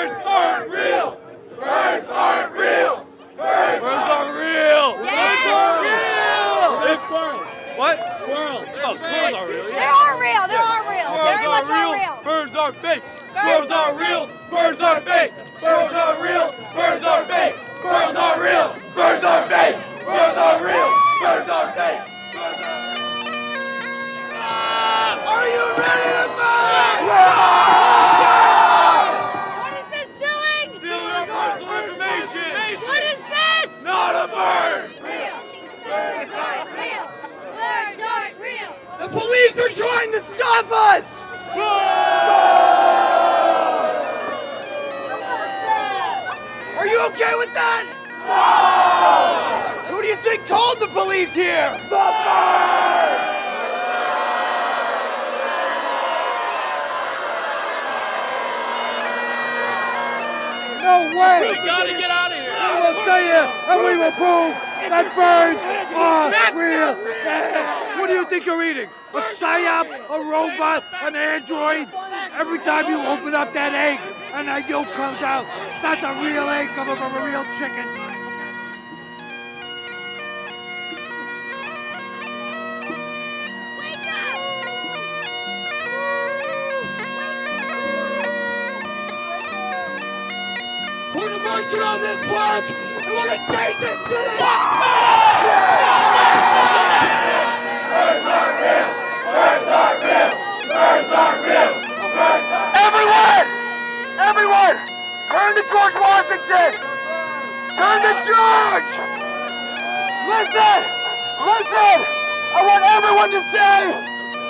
Birds aren't real! Birds aren't real! Birds aren't real! Birds aren't real! It's squirrels. What? Squirrels. Oh, squirrels are real. They are real. They are real. Squirrels Very much are are real. Birds are fake. Squirrels are real. Birds are fake. Squirrels are real. Birds are fake. Squirrels are real. Birds are fake. Squirrels are real. Birds are fake. Are you ready to fight? What is this doing? Stealing our personal information. What is this? Not a bird. Real. Birds aren't real. Birds aren't real. The police are trying to stop us! Are you okay with that? No! Who do you think called the police here? The bird! No way! We gotta get out of here. We will stay here and we will prove that birds are real. What do you think you're eating? A psyop, a robot, an android? Every time you open up that egg and that yolk comes out, that's a real egg coming from a real chicken. Wake up! We're gonna march around this park and we're gonna change this city! Birds aren't real. Birds aren't real. Birds aren't real. Birds aren't Everyone! Everyone! Turn to George Washington! Turn to George! Listen! Listen! I want everyone to say,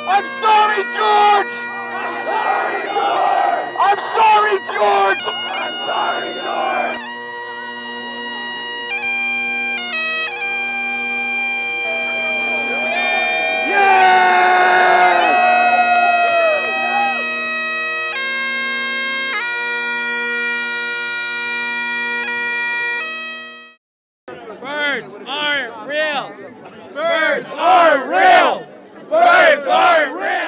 I'm sorry, George! I'm sorry, George! I'm sorry, George. Birds aren't real. Birds are real. Birds are real.